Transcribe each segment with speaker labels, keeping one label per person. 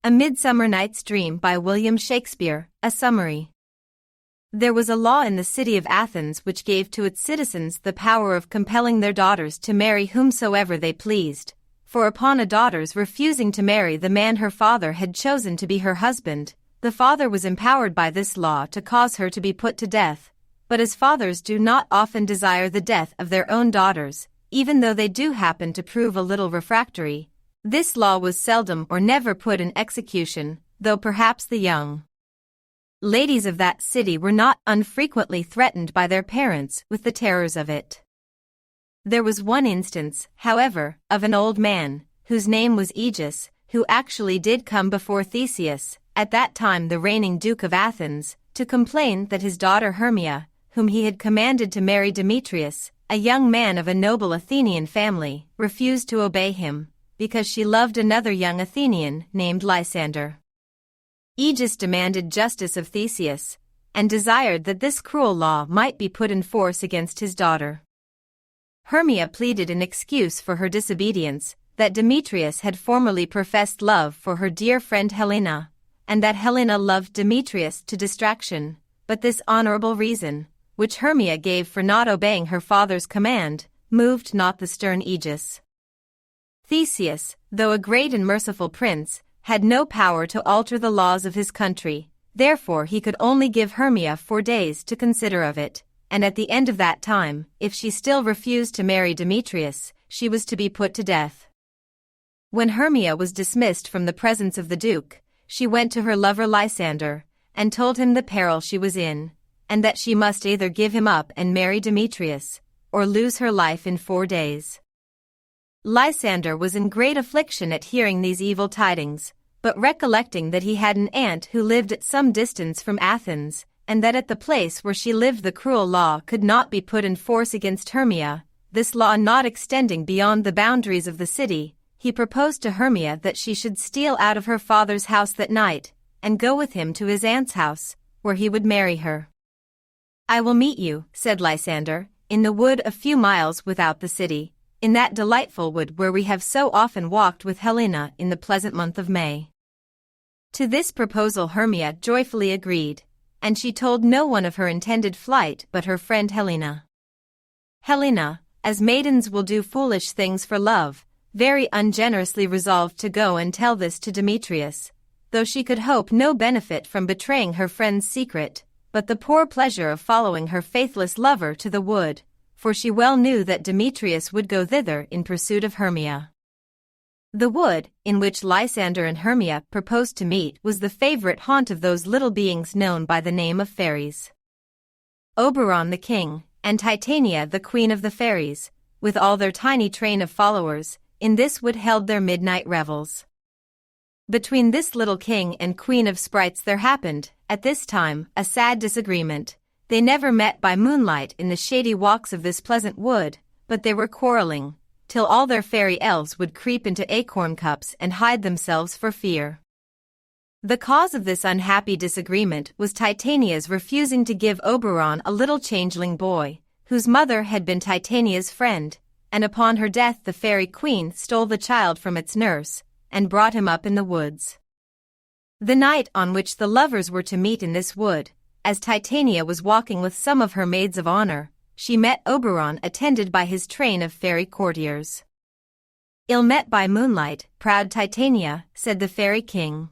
Speaker 1: A Midsummer Night's Dream by William Shakespeare, a summary. There was a law in the city of Athens which gave to its citizens the power of compelling their daughters to marry whomsoever they pleased, for upon a daughter's refusing to marry the man her father had chosen to be her husband, the father was empowered by this law to cause her to be put to death. But as fathers do not often desire the death of their own daughters, even though they do happen to prove a little refractory, this law was seldom or never put in execution, though perhaps the young ladies of that city were not unfrequently threatened by their parents with the terrors of it. There was one instance, however, of an old man, whose name was Aegeus, who actually did come before Theseus, at that time the reigning Duke of Athens, to complain that his daughter Hermia, whom he had commanded to marry Demetrius, a young man of a noble Athenian family, refused to obey him, because she loved another young Athenian named Lysander. Aegeus demanded justice of Theseus, and desired that this cruel law might be put in force against his daughter. Hermia pleaded in excuse for her disobedience, that Demetrius had formerly professed love for her dear friend Helena, and that Helena loved Demetrius to distraction, but this honorable reason, which Hermia gave for not obeying her father's command, moved not the stern Aegeus. Theseus, though a great and merciful prince, had no power to alter the laws of his country, therefore he could only give Hermia 4 days to consider of it, and at the end of that time, if she still refused to marry Demetrius, she was to be put to death. When Hermia was dismissed from the presence of the Duke, she went to her lover Lysander, and told him the peril she was in, and that she must either give him up and marry Demetrius, or lose her life in 4 days. Lysander was in great affliction at hearing these evil tidings, but recollecting that he had an aunt who lived at some distance from Athens, and that at the place where she lived the cruel law could not be put in force against Hermia, this law not extending beyond the boundaries of the city, he proposed to Hermia that she should steal out of her father's house that night, and go with him to his aunt's house, where he would marry her. "I will meet you," said Lysander, "in the wood a few miles without the city, in that delightful wood where we have so often walked with Helena in the pleasant month of May." To this proposal Hermia joyfully agreed, and she told no one of her intended flight but her friend Helena. Helena, as maidens will do foolish things for love, very ungenerously resolved to go and tell this to Demetrius, though she could hope no benefit from betraying her friend's secret, but the poor pleasure of following her faithless lover to the wood, for she well knew that Demetrius would go thither in pursuit of Hermia. The wood, in which Lysander and Hermia proposed to meet, was the favorite haunt of those little beings known by the name of fairies. Oberon the king, and Titania the queen of the fairies, with all their tiny train of followers, in this wood held their midnight revels. Between this little king and queen of sprites there happened, at this time, a sad disagreement. They never met by moonlight in the shady walks of this pleasant wood, but they were quarreling, till all their fairy elves would creep into acorn cups and hide themselves for fear. The cause of this unhappy disagreement was Titania's refusing to give Oberon a little changeling boy, whose mother had been Titania's friend, and upon her death the fairy queen stole the child from its nurse, and brought him up in the woods. The night on which the lovers were to meet in this wood, as Titania was walking with some of her maids of honor, she met Oberon attended by his train of fairy courtiers. "Ill met by moonlight, proud Titania," said the fairy king.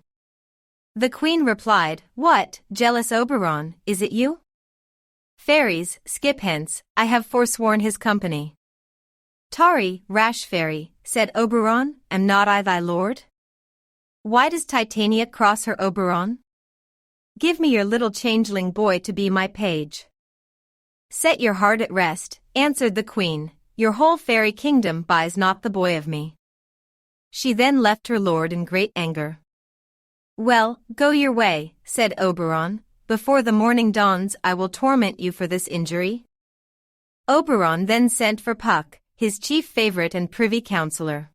Speaker 1: The queen replied, "What, jealous Oberon, is it you? Fairies, skip hence, I have forsworn his company." "Tarry, rash fairy," said Oberon, "am not I thy lord? Why does Titania cross her Oberon? Give me your little changeling boy to be my page." "Set your heart at rest," answered the queen, "your whole fairy kingdom buys not the boy of me." She then left her lord in great anger. "Well, go your way," said Oberon, "before the morning dawns I will torment you for this injury." Oberon then sent for Puck, his chief favorite and privy councillor.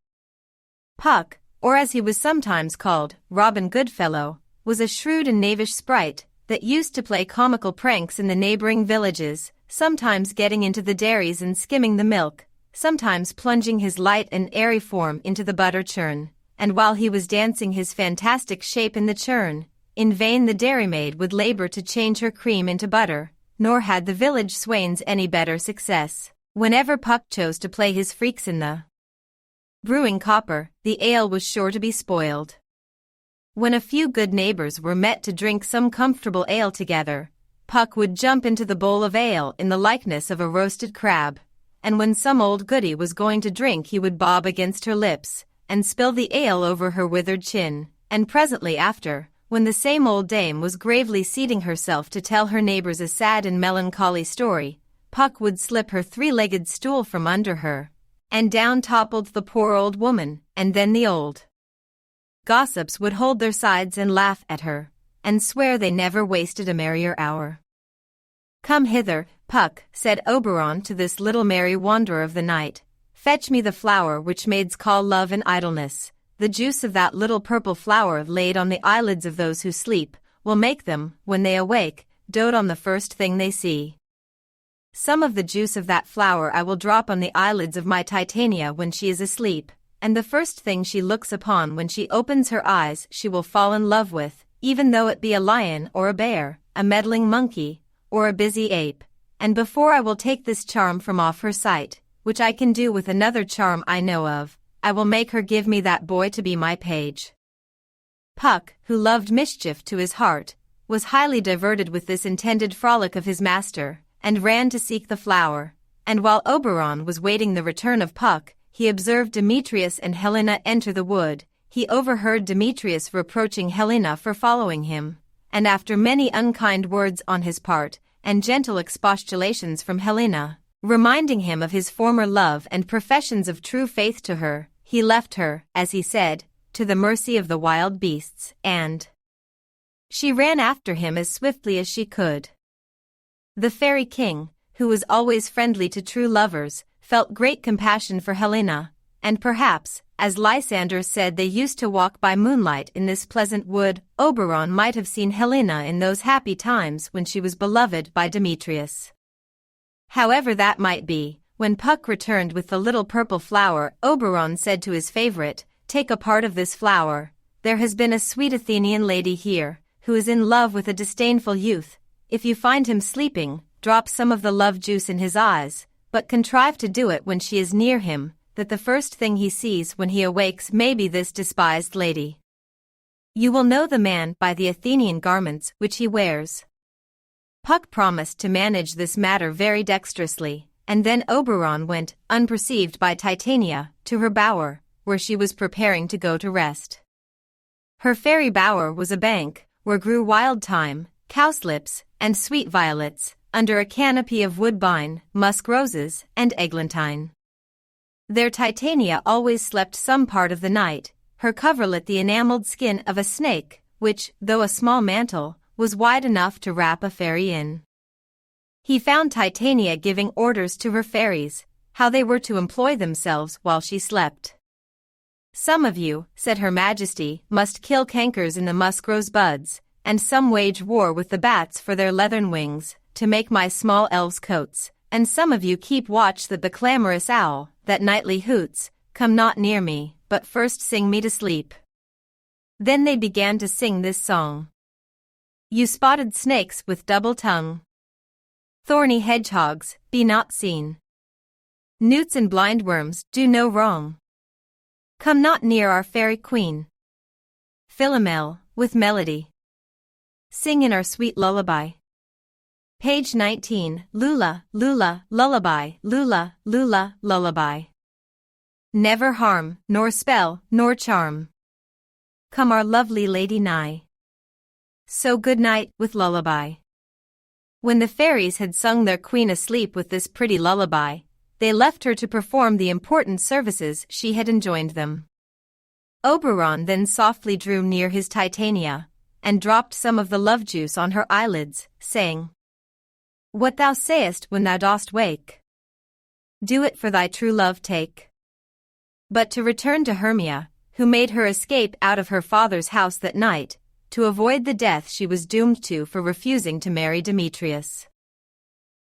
Speaker 1: Puck, or as he was sometimes called, Robin Goodfellow, was a shrewd and knavish sprite that used to play comical pranks in the neighboring villages, sometimes getting into the dairies and skimming the milk, sometimes plunging his light and airy form into the butter churn, and while he was dancing his fantastic shape in the churn, in vain the dairymaid would labor to change her cream into butter, nor had the village swains any better success. Whenever Puck chose to play his freaks in the brewing copper, the ale was sure to be spoiled. When a few good neighbors were met to drink some comfortable ale together, Puck would jump into the bowl of ale in the likeness of a roasted crab, and when some old goody was going to drink he would bob against her lips, and spill the ale over her withered chin, and presently after, when the same old dame was gravely seating herself to tell her neighbors a sad and melancholy story, Puck would slip her three-legged stool from under her, and down toppled the poor old woman, and then the old gossips would hold their sides and laugh at her, and swear they never wasted a merrier hour. "Come hither, Puck," said Oberon to this little merry wanderer of the night. "Fetch me the flower which maids call love and idleness. The juice of that little purple flower laid on the eyelids of those who sleep will make them, when they awake, dote on the first thing they see. Some of the juice of that flower I will drop on the eyelids of my Titania when she is asleep, and the first thing she looks upon when she opens her eyes she will fall in love with, even though it be a lion or a bear, a meddling monkey, or a busy ape. And before I will take this charm from off her sight, which I can do with another charm I know of, I will make her give me that boy to be my page." Puck, who loved mischief to his heart, was highly diverted with this intended frolic of his master, and ran to seek the flower, and while Oberon was waiting the return of Puck, he observed Demetrius and Helena enter the wood. He overheard Demetrius reproaching Helena for following him, and after many unkind words on his part, and gentle expostulations from Helena, reminding him of his former love and professions of true faith to her, he left her, as he said, to the mercy of the wild beasts, and she ran after him as swiftly as she could. The fairy king, who was always friendly to true lovers, felt great compassion for Helena, and perhaps, as Lysander said they used to walk by moonlight in this pleasant wood, Oberon might have seen Helena in those happy times when she was beloved by Demetrius. However that might be, when Puck returned with the little purple flower, Oberon said to his favorite, "Take a part of this flower. There has been a sweet Athenian lady here, who is in love with a disdainful youth. If you find him sleeping, drop some of the love juice in his eyes, but contrive to do it when she is near him, that the first thing he sees when he awakes may be this despised lady. You will know the man by the Athenian garments which he wears." Puck promised to manage this matter very dexterously, and then Oberon went, unperceived by Titania, to her bower, where she was preparing to go to rest. Her fairy bower was a bank, where grew wild thyme, cowslips, and sweet violets, under a canopy of woodbine, musk roses, and eglantine. There Titania always slept some part of the night, her coverlet the enameled skin of a snake, which, though a small mantle, was wide enough to wrap a fairy in. He found Titania giving orders to her fairies, how they were to employ themselves while she slept. "Some of you," said Her Majesty, "must kill cankers in the musk rose buds, and some wage war with the bats for their leathern wings, to make my small elves coats, and some of you keep watch that the clamorous owl, that nightly hoots, come not near me, but first sing me to sleep." Then they began to sing this song. "You spotted snakes with double tongue, thorny hedgehogs, be not seen. Newts and blind worms do no wrong. Come not near our fairy queen. Philomel, with melody, sing in our sweet lullaby." Page 19, Lula, Lula, lullaby, Lula, Lula, lullaby. Never harm, nor spell, nor charm. Come our lovely lady nigh. So good night, with lullaby. When the fairies had sung their queen asleep with this pretty lullaby, they left her to perform the important services she had enjoined them. Oberon then softly drew near his Titania, and dropped some of the love juice on her eyelids, saying, "What thou sayest when thou dost wake, do it for thy true love take." But to return to Hermia, who made her escape out of her father's house that night, to avoid the death she was doomed to for refusing to marry Demetrius.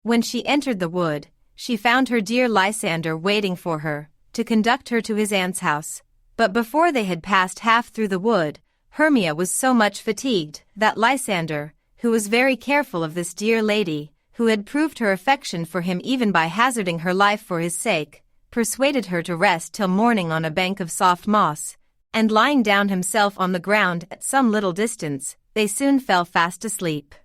Speaker 1: When she entered the wood, she found her dear Lysander waiting for her, to conduct her to his aunt's house, But before they had passed half through the wood, Hermia was so much fatigued that Lysander, who was very careful of this dear lady, who had proved her affection for him even by hazarding her life for his sake, persuaded her to rest till morning on a bank of soft moss, and lying down himself on the ground at some little distance, they soon fell fast asleep.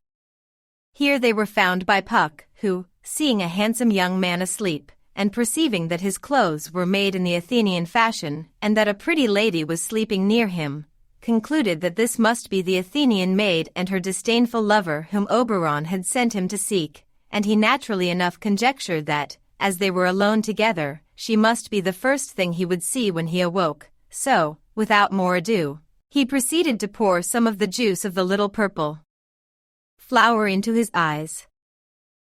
Speaker 1: Here they were found by Puck, who, seeing a handsome young man asleep, and perceiving that his clothes were made in the Athenian fashion, and that a pretty lady was sleeping near him, concluded that this must be the Athenian maid and her disdainful lover whom Oberon had sent him to seek, and he naturally enough conjectured that, as they were alone together, she must be the first thing he would see when he awoke, so, without more ado, he proceeded to pour some of the juice of the little purple flower into his eyes.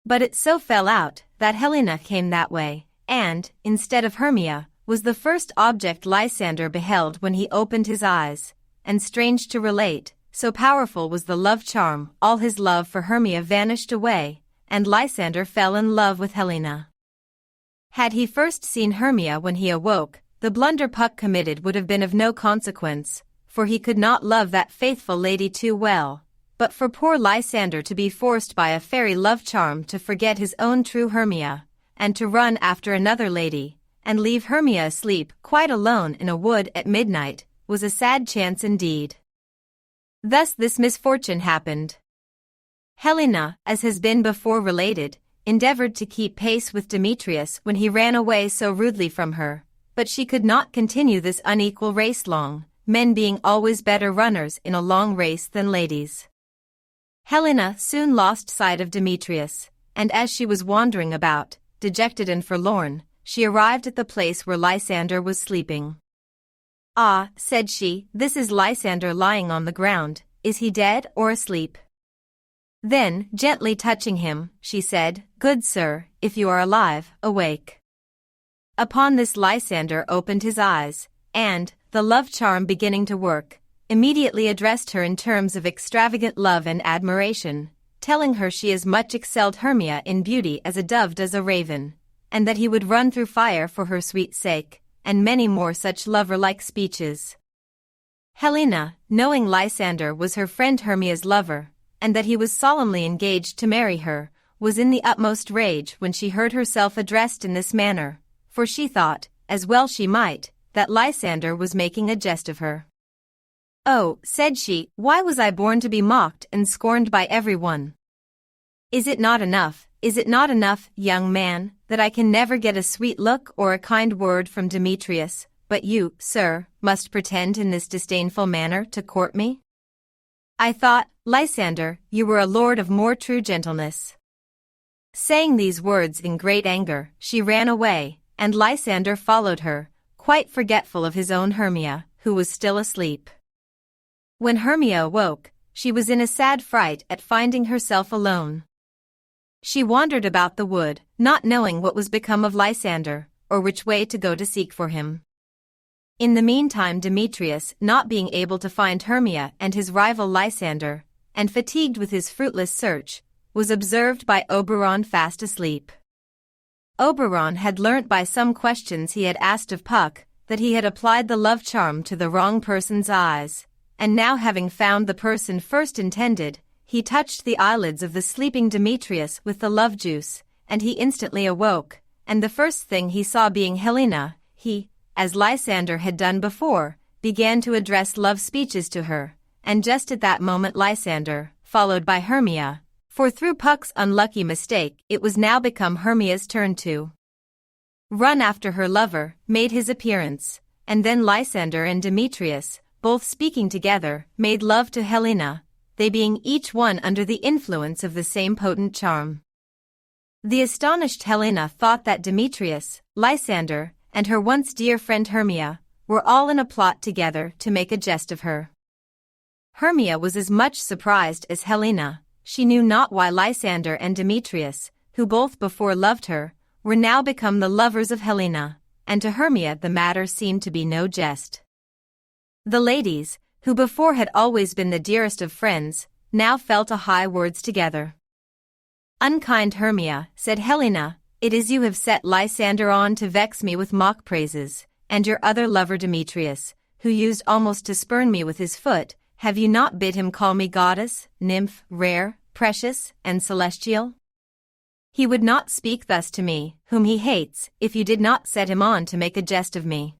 Speaker 1: But it so fell out that Helena came that way, and, instead of Hermia, was the first object Lysander beheld when he opened his eyes, and strange to relate, so powerful was the love charm, all his love for Hermia vanished away, and Lysander fell in love with Helena. Had he first seen Hermia when he awoke, the blunder Puck committed would have been of no consequence, for he could not love that faithful lady too well, but for poor Lysander to be forced by a fairy love charm to forget his own true Hermia, and to run after another lady, and leave Hermia asleep quite alone in a wood at midnight, was a sad chance indeed. Thus this misfortune happened. Helena, as has been before related, endeavored to keep pace with Demetrius when he ran away so rudely from her, but she could not continue this unequal race long, men being always better runners in a long race than ladies. Helena soon lost sight of Demetrius, and as she was wandering about, dejected and forlorn, she arrived at the place where Lysander was sleeping. "Ah," said she, "this is Lysander lying on the ground. Is he dead or asleep?" Then, gently touching him, she said, "Good sir, if you are alive, awake." Upon this Lysander opened his eyes, and, the love charm beginning to work, immediately addressed her in terms of extravagant love and admiration, telling her she as much excelled Hermia in beauty as a dove does a raven, and that he would run through fire for her sweet sake, and many more such lover-like speeches. Helena, knowing Lysander was her friend Hermia's lover, and that he was solemnly engaged to marry her, was in the utmost rage when she heard herself addressed in this manner, for she thought, as well she might, that Lysander was making a jest of her. "Oh," said she, "why was I born to be mocked and scorned by everyone? Is it not enough, young man, that I can never get a sweet look or a kind word from Demetrius, but you, sir, must pretend in this disdainful manner to court me? I thought, Lysander, you were a lord of more true gentleness." Saying these words in great anger, she ran away, and Lysander followed her, quite forgetful of his own Hermia, who was still asleep. When Hermia awoke, she was in a sad fright at finding herself alone. She wandered about the wood, not knowing what was become of Lysander, or which way to go to seek for him. In the meantime Demetrius, not being able to find Hermia and his rival Lysander, and fatigued with his fruitless search, was observed by Oberon fast asleep. Oberon had learnt by some questions he had asked of Puck, that he had applied the love charm to the wrong person's eyes, and now having found the person first intended, he touched the eyelids of the sleeping Demetrius with the love juice, and he instantly awoke, and the first thing he saw being Helena, he, as Lysander had done before, began to address love speeches to her, and just at that moment Lysander, followed by Hermia, for through Puck's unlucky mistake it was now become Hermia's turn to run after her lover, made his appearance, and then Lysander and Demetrius, both speaking together, made love to Helena, they being each one under the influence of the same potent charm. The astonished Helena thought that Demetrius, Lysander, and her once dear friend Hermia, were all in a plot together to make a jest of her. Hermia was as much surprised as Helena. She knew not why Lysander and Demetrius, who both before loved her, were now become the lovers of Helena, and to Hermia the matter seemed to be no jest. The ladies, who before had always been the dearest of friends, now fell to high words together. "Unkind Hermia," said Helena, "it is you have set Lysander on to vex me with mock praises, and your other lover Demetrius, who used almost to spurn me with his foot, have you not bid him call me goddess, nymph, rare, precious, and celestial? He would not speak thus to me, whom he hates, if you did not set him on to make a jest of me.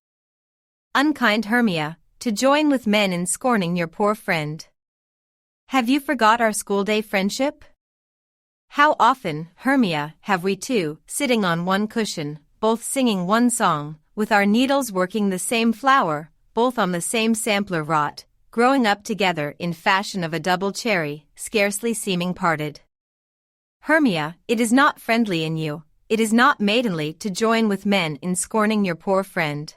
Speaker 1: Unkind Hermia, to join with men in scorning your poor friend. Have you forgot our school-day friendship? How often, Hermia, have we two, sitting on one cushion, both singing one song, with our needles working the same flower, both on the same sampler wrought, growing up together in fashion of a double cherry, scarcely seeming parted. Hermia, it is not friendly in you, it is not maidenly to join with men in scorning your poor friend.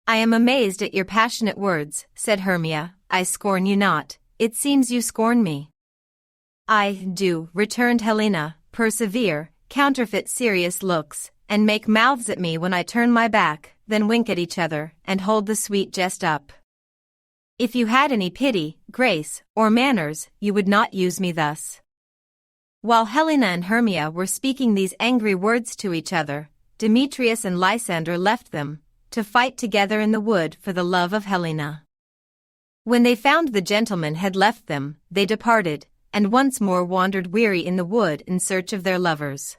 Speaker 1: I am amazed at your passionate words, said Hermia. I scorn you not, it seems you scorn me. I do, returned Helena, persevere, counterfeit serious looks, and make mouths at me when I turn my back, then wink at each other, and hold the sweet jest up. If you had any pity, grace, or manners, you would not use me thus. While Helena and Hermia were speaking these angry words to each other, Demetrius and Lysander left them, to fight together in the wood for the love of Helena. When they found the gentleman had left them, they departed, and once more wandered weary in the wood in search of their lovers.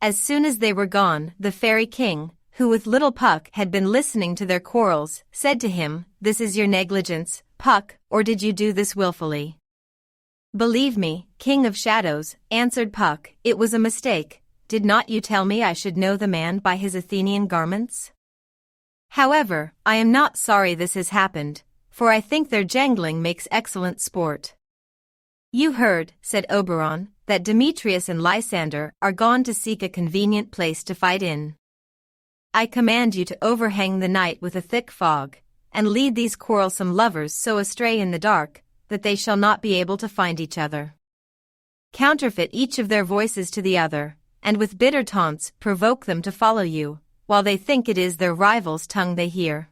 Speaker 1: As soon as they were gone, the fairy king, who with little Puck had been listening to their quarrels, said to him, "This is your negligence, Puck, or did you do this willfully?" "Believe me, King of Shadows," answered Puck, "it was a mistake. Did not you tell me I should know the man by his Athenian garments? However, I am not sorry this has happened, for I think their jangling makes excellent sport." "You heard," said Oberon, "that Demetrius and Lysander are gone to seek a convenient place to fight in. I command you to overhang the night with a thick fog, and lead these quarrelsome lovers so astray in the dark, that they shall not be able to find each other. Counterfeit each of their voices to the other, and with bitter taunts provoke them to follow you, while they think it is their rival's tongue they hear.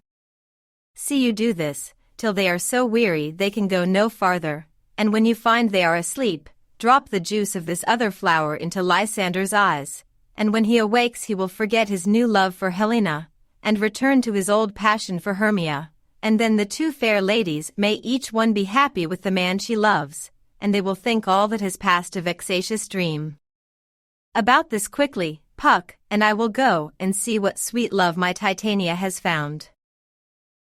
Speaker 1: See you do this, till they are so weary they can go no farther, and when you find they are asleep, drop the juice of this other flower into Lysander's eyes, and when he awakes he will forget his new love for Helena, and return to his old passion for Hermia, and then the two fair ladies may each one be happy with the man she loves, and they will think all that has passed a vexatious dream. About this quickly, Puck, and I will go and see what sweet love my Titania has found."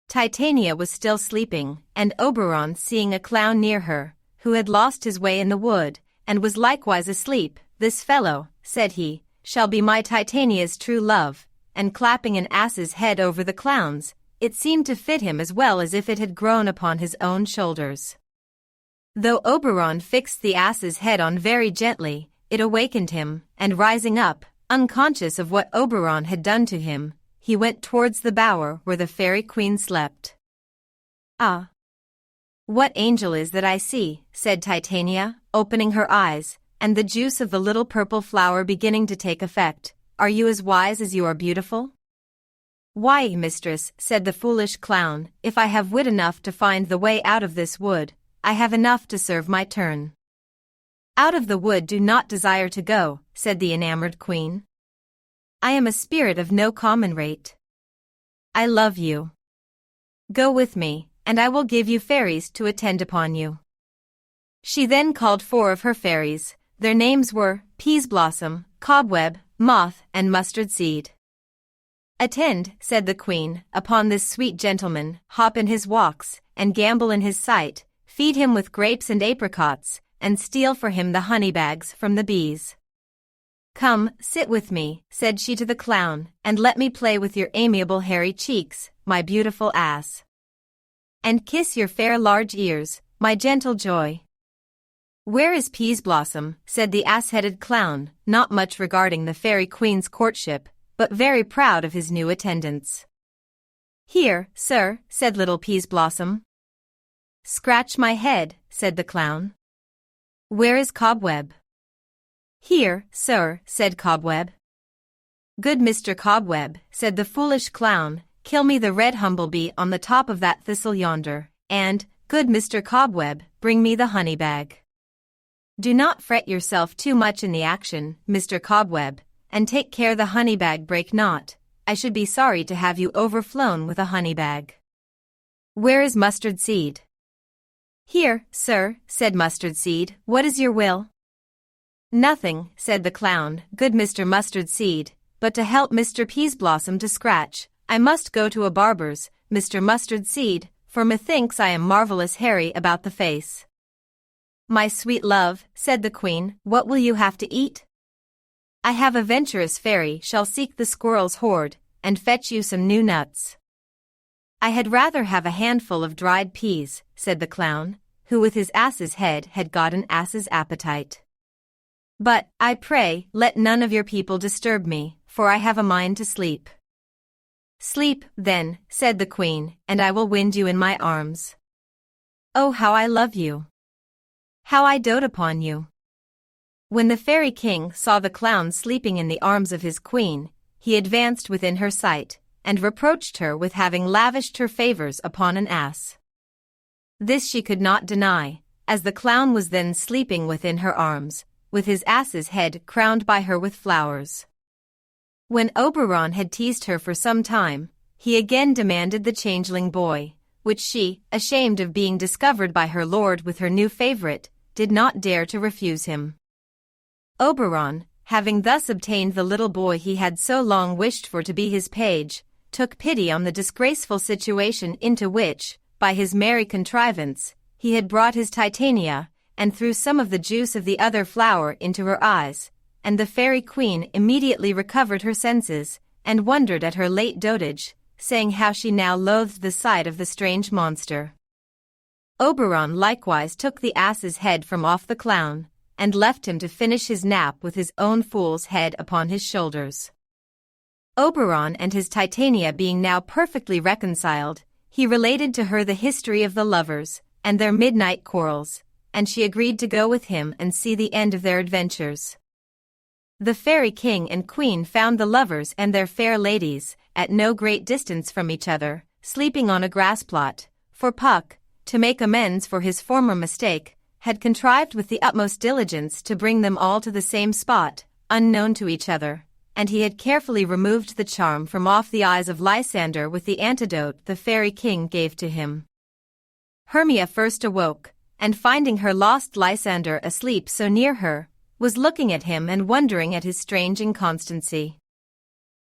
Speaker 1: Titania was still sleeping, and Oberon, seeing a clown near her, who had lost his way in the wood, and was likewise asleep, "This fellow," said he, "shall be my Titania's true love," and clapping an ass's head over the clown's, it seemed to fit him as well as if it had grown upon his own shoulders. Though Oberon fixed the ass's head on very gently, it awakened him, and rising up, unconscious of what Oberon had done to him, he went towards the bower where the fairy queen slept. "Ah! What angel is that I see?" said Titania, opening her eyes, and the juice of the little purple flower beginning to take effect. "Are you as wise as you are beautiful?" "Why, mistress," said the foolish clown, "if I have wit enough to find the way out of this wood, I have enough to serve my turn." "Out of the wood do not desire to go," said the enamored queen. "I am a spirit of no common rate. I love you. Go with me, and I will give you fairies to attend upon you." She then called 4 of her fairies. Their names were Peaseblossom, Cobweb, Moth, and Mustard Seed. "Attend," said the queen, "upon this sweet gentleman, hop in his walks, and gambol in his sight, feed him with grapes and apricots, and steal for him the honey bags from the bees. Come, sit with me," said she to the clown, "and let me play with your amiable hairy cheeks, my beautiful ass. And kiss your fair large ears, my gentle joy." "Where is Peaseblossom?" said the ass-headed clown, not much regarding the fairy queen's courtship, but very proud of his new attendants. "Here, sir," said little Peaseblossom. "Scratch my head," said the clown. "Where is Cobweb?" "Here, sir," said Cobweb. "Good Mr. Cobweb," said the foolish clown, "kill me the red humblebee on the top of that thistle yonder, and, good Mr. Cobweb, bring me the honey bag. Do not fret yourself too much in the action, Mr. Cobweb, and take care the honey bag break not, I should be sorry to have you overflown with a honey bag. Where is Mustard Seed?" "Here, sir," said Mustard Seed. "What is your will?" "Nothing," said the clown, "good Mr. Mustard Seed, but to help Mr. Peaseblossom to scratch, I must go to a barber's, Mr. Mustard Seed, for methinks I am marvelous hairy about the face." "My sweet love," said the queen, "what will you have to eat?" "I have a venturous fairy shall seek the squirrel's hoard, and fetch you some new nuts." "I had rather have a handful of dried peas," said the clown, who with his ass's head had got an ass's appetite. "But, I pray, let none of your people disturb me, for I have a mind to sleep." "Sleep, then," said the queen, "and I will wind you in my arms. Oh, how I love you! How I dote upon you!" When the fairy king saw the clown sleeping in the arms of his queen, he advanced within her sight, and reproached her with having lavished her favors upon an ass. This she could not deny, as the clown was then sleeping within her arms, with his ass's head crowned by her with flowers. When Oberon had teased her for some time, he again demanded the changeling boy, which she, ashamed of being discovered by her lord with her new favorite, did not dare to refuse him. Oberon, having thus obtained the little boy he had so long wished for to be his page, took pity on the disgraceful situation into which, by his merry contrivance, he had brought his Titania, and threw some of the juice of the other flower into her eyes, and the fairy queen immediately recovered her senses, and wondered at her late dotage, saying how she now loathed the sight of the strange monster. Oberon likewise took the ass's head from off the clown, and left him to finish his nap with his own fool's head upon his shoulders. Oberon and his Titania being now perfectly reconciled, he related to her the history of the lovers, and their midnight quarrels, and she agreed to go with him and see the end of their adventures. The fairy king and queen found the lovers and their fair ladies, at no great distance from each other, sleeping on a grass plot, for Puck, to make amends for his former mistake, had contrived with the utmost diligence to bring them all to the same spot, unknown to each other, and he had carefully removed the charm from off the eyes of Lysander with the antidote the fairy king gave to him. Hermia first awoke, and finding her lost Lysander asleep so near her, was looking at him and wondering at his strange inconstancy.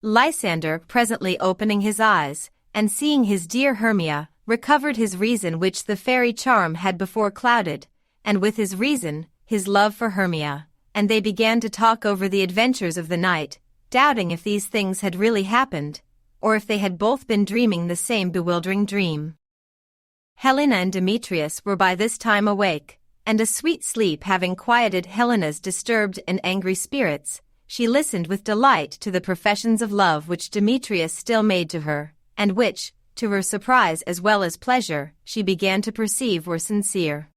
Speaker 1: Lysander, presently opening his eyes, and seeing his dear Hermia, recovered his reason which the fairy charm had before clouded, and with his reason, his love for Hermia, and they began to talk over the adventures of the night, doubting if these things had really happened, or if they had both been dreaming the same bewildering dream. Helena and Demetrius were by this time awake, and a sweet sleep having quieted Helena's disturbed and angry spirits, she listened with delight to the professions of love which Demetrius still made to her, and which, to her surprise as well as pleasure, she began to perceive were sincere.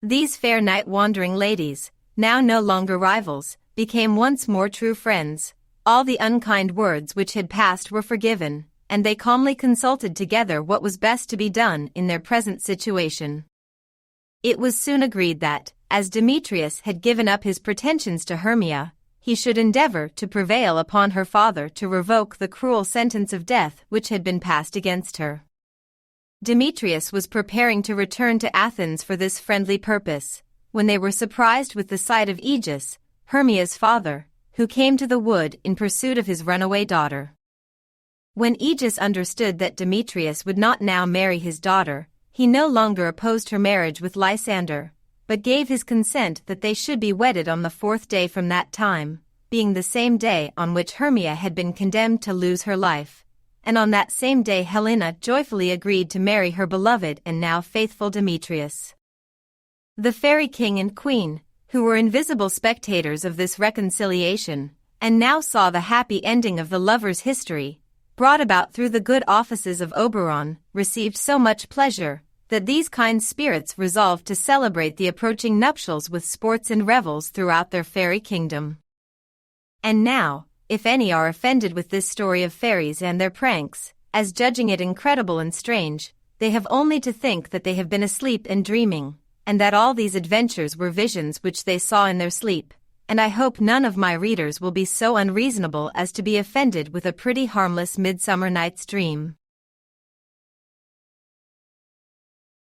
Speaker 1: These fair night-wandering ladies, now no longer rivals, became once more true friends. All the unkind words which had passed were forgiven, and they calmly consulted together what was best to be done in their present situation. It was soon agreed that, as Demetrius had given up his pretensions to Hermia, he should endeavor to prevail upon her father to revoke the cruel sentence of death which had been passed against her. Demetrius was preparing to return to Athens for this friendly purpose, when they were surprised with the sight of Aegeus, Hermia's father, who came to the wood in pursuit of his runaway daughter. When Aegeus understood that Demetrius would not now marry his daughter, he no longer opposed her marriage with Lysander, but gave his consent that they should be wedded on the 4th day from that time, being the same day on which Hermia had been condemned to lose her life, and on that same day Helena joyfully agreed to marry her beloved and now faithful Demetrius. The fairy king and queen, who were invisible spectators of this reconciliation, and now saw the happy ending of the lovers' history, brought about through the good offices of Oberon, received so much pleasure, that these kind spirits resolved to celebrate the approaching nuptials with sports and revels throughout their fairy kingdom. And now, if any are offended with this story of fairies and their pranks, as judging it incredible and strange, they have only to think that they have been asleep and dreaming, and that all these adventures were visions which they saw in their sleep, and I hope none of my readers will be so unreasonable as to be offended with a pretty harmless Midsummer Night's Dream.